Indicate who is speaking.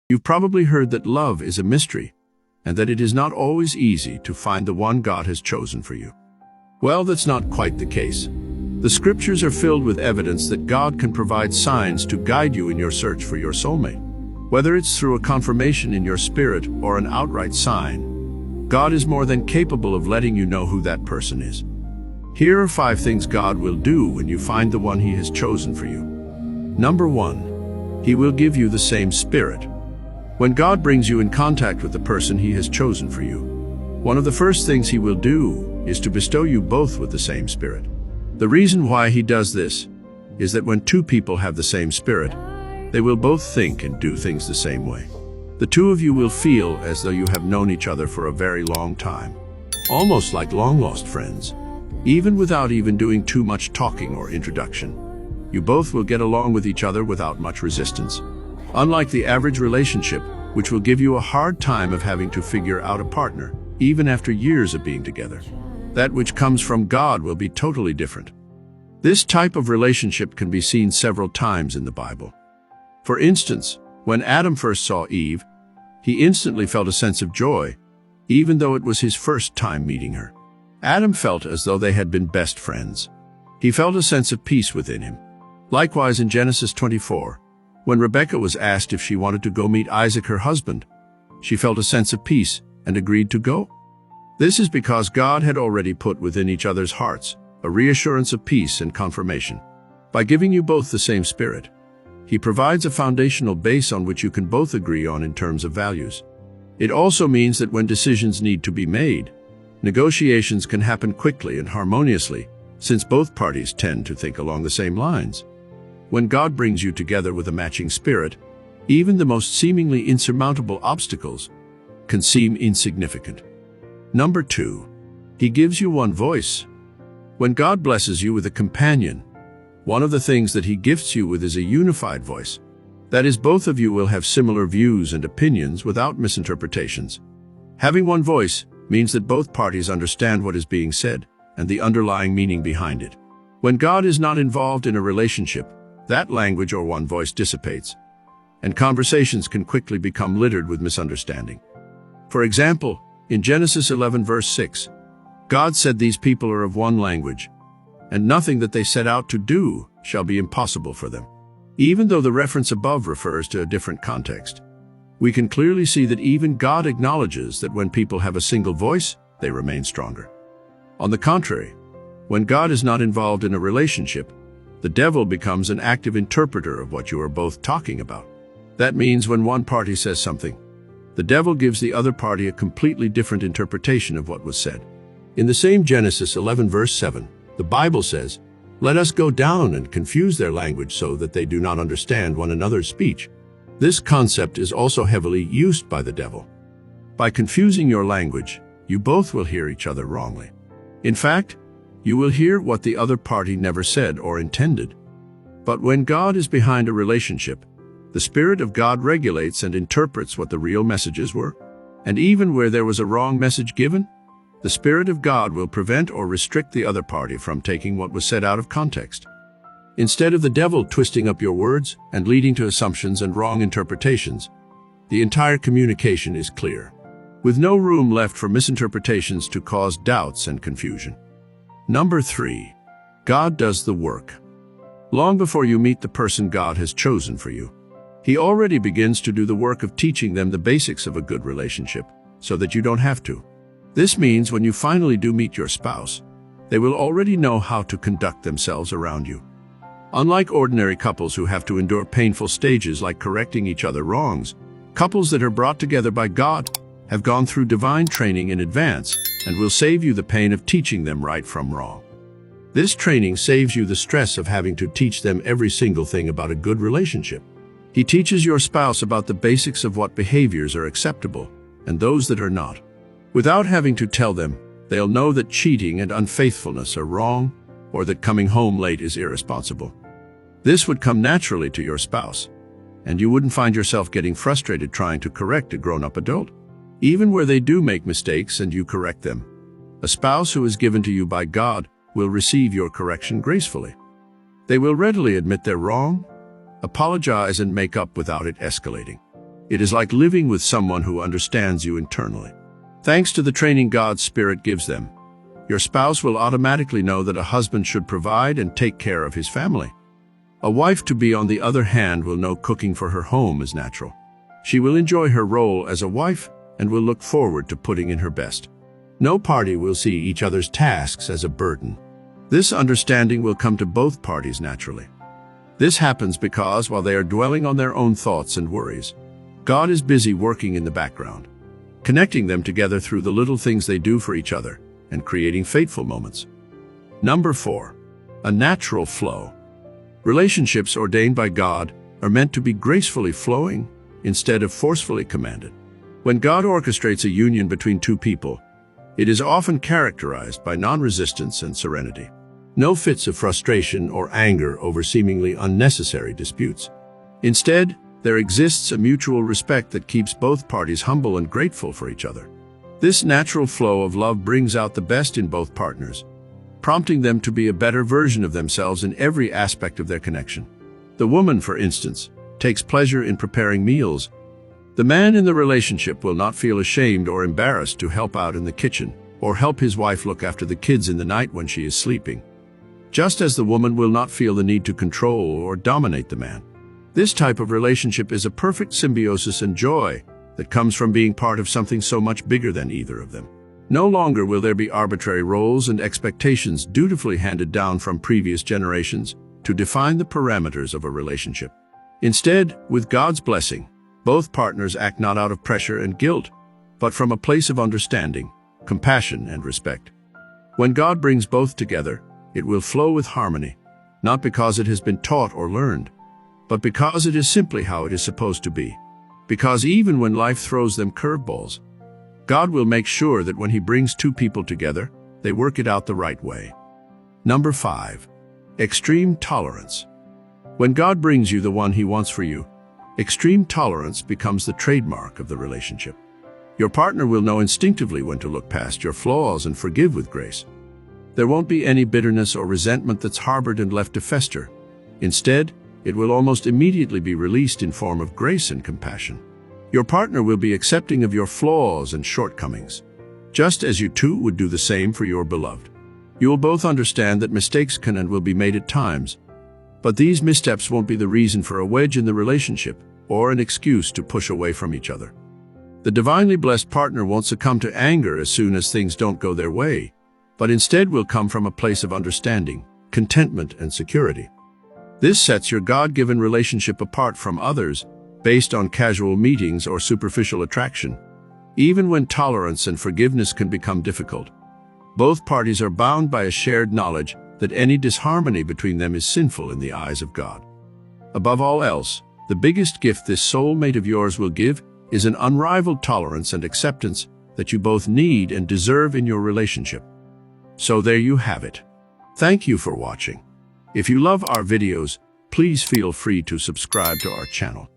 Speaker 1: You've probably heard that love is a mystery, and that it is not always easy to find the one God has chosen for you. Well, that's not quite the case. The scriptures are filled with evidence that God can provide signs to guide you in your search for your soulmate. Whether it's through a confirmation in your spirit or an outright sign, God is more than capable of letting you know who that person is. Here are 5 things God will do when you find the one He has chosen for you. Number 1, He will give you the same spirit. When God brings you in contact with the person He has chosen for you, one of the first things He will do is to bestow you both with the same spirit. The reason why He does this is that when 2 people have the same spirit, they will both think and do things the same way. The 2 of you will feel as though you have known each other for a very long time, almost like long-lost friends. Even without even doing too much talking or introduction, you both will get along with each other without much resistance. Unlike the average relationship, which will give you a hard time of having to figure out a partner, even after years of being together, that which comes from God will be totally different. This type of relationship can be seen several times in the Bible. For instance, when Adam first saw Eve, he instantly felt a sense of joy, even though it was his first time meeting her. Adam felt as though they had been best friends. He felt a sense of peace within him. Likewise, in Genesis 24, when Rebekah was asked if she wanted to go meet Isaac, her husband, she felt a sense of peace and agreed to go. This is because God had already put within each other's hearts a reassurance of peace and confirmation. By giving you both the same spirit, He provides a foundational base on which you can both agree on in terms of values. It also means that when decisions need to be made, negotiations can happen quickly and harmoniously, since both parties tend to think along the same lines. When God brings you together with a matching spirit, even the most seemingly insurmountable obstacles can seem insignificant. Number 2, He gives you one voice. When God blesses you with a companion, one of the things that He gifts you with is a unified voice. That is, both of you will have similar views and opinions without misinterpretations. Having one voice means that both parties understand what is being said and the underlying meaning behind it. When God is not involved in a relationship, that language or one voice dissipates, and conversations can quickly become littered with misunderstanding. For example, in Genesis 11 verse 6, God said, "These people are of one language, and nothing that they set out to do shall be impossible for them." Even though the reference above refers to a different context, we can clearly see that even God acknowledges that when people have a single voice, they remain stronger. On the contrary, when God is not involved in a relationship, the devil becomes an active interpreter of what you are both talking about. That means when one party says something, the devil gives the other party a completely different interpretation of what was said. In the same Genesis 11 verse 7, the Bible says, "Let us go down and confuse their language so that they do not understand one another's speech." This concept is also heavily used by the devil. By confusing your language, you both will hear each other wrongly. In fact, you will hear what the other party never said or intended. But when God is behind a relationship, the Spirit of God regulates and interprets what the real messages were. And even where there was a wrong message given, the Spirit of God will prevent or restrict the other party from taking what was said out of context. Instead of the devil twisting up your words and leading to assumptions and wrong interpretations, the entire communication is clear, with no room left for misinterpretations to cause doubts and confusion. Number 3, God does the work. Long before you meet the person God has chosen for you, He already begins to do the work of teaching them the basics of a good relationship, so that you don't have to. This means when you finally do meet your spouse, they will already know how to conduct themselves around you. Unlike ordinary couples who have to endure painful stages like correcting each other's wrongs, couples that are brought together by God have gone through divine training in advance and will save you the pain of teaching them right from wrong. This training saves you the stress of having to teach them every single thing about a good relationship. He teaches your spouse about the basics of what behaviors are acceptable and those that are not. Without having to tell them, they'll know that cheating and unfaithfulness are wrong, or that coming home late is irresponsible. This would come naturally to your spouse, and you wouldn't find yourself getting frustrated trying to correct a grown-up adult. Even where they do make mistakes and you correct them, a spouse who is given to you by God will receive your correction gracefully. They will readily admit they're wrong, apologize, and make up without it escalating. It is like living with someone who understands you internally. Thanks to the training God's Spirit gives them, your spouse will automatically know that a husband should provide and take care of his family. A wife, to be on the other hand, will know cooking for her home is natural. She will enjoy her role as a wife and will look forward to putting in her best. No party will see each other's tasks as a burden. This understanding will come to both parties naturally. This happens because while they are dwelling on their own thoughts and worries, God is busy working in the background, connecting them together through the little things they do for each other and creating fateful moments. Number 4, a natural flow. Relationships ordained by God are meant to be gracefully flowing instead of forcefully commanded. When God orchestrates a union between two people, it is often characterized by non-resistance and serenity. No fits of frustration or anger over seemingly unnecessary disputes. Instead, there exists a mutual respect that keeps both parties humble and grateful for each other. This natural flow of love brings out the best in both partners, prompting them to be a better version of themselves in every aspect of their connection. The woman, for instance, takes pleasure in preparing meals. The man in the relationship will not feel ashamed or embarrassed to help out in the kitchen or help his wife look after the kids in the night when she is sleeping, just as the woman will not feel the need to control or dominate the man. This type of relationship is a perfect symbiosis and joy that comes from being part of something so much bigger than either of them. No longer will there be arbitrary roles and expectations dutifully handed down from previous generations to define the parameters of a relationship. Instead, with God's blessing, both partners act not out of pressure and guilt, but from a place of understanding, compassion, and respect. When God brings both together, it will flow with harmony, not because it has been taught or learned, but because it is simply how it is supposed to be. Because even when life throws them curveballs, God will make sure that when He brings two people together, they work it out the right way. Number 5, extreme tolerance. When God brings you the one He wants for you, extreme tolerance becomes the trademark of the relationship. Your partner will know instinctively when to look past your flaws and forgive with grace. There won't be any bitterness or resentment that's harbored and left to fester. Instead, it will almost immediately be released in form of grace and compassion. Your partner will be accepting of your flaws and shortcomings, just as you too would do the same for your beloved. You will both understand that mistakes can and will be made at times, but these missteps won't be the reason for a wedge in the relationship or an excuse to push away from each other. The divinely blessed partner won't succumb to anger as soon as things don't go their way, but instead will come from a place of understanding, contentment, and security. This sets your God-given relationship apart from others based on casual meetings or superficial attraction. Even when tolerance and forgiveness can become difficult, both parties are bound by a shared knowledge that any disharmony between them is sinful in the eyes of God. Above all else, the biggest gift this soulmate of yours will give is an unrivaled tolerance and acceptance that you both need and deserve in your relationship. So there you have it. Thank you for watching. If you love our videos, please feel free to subscribe to our channel.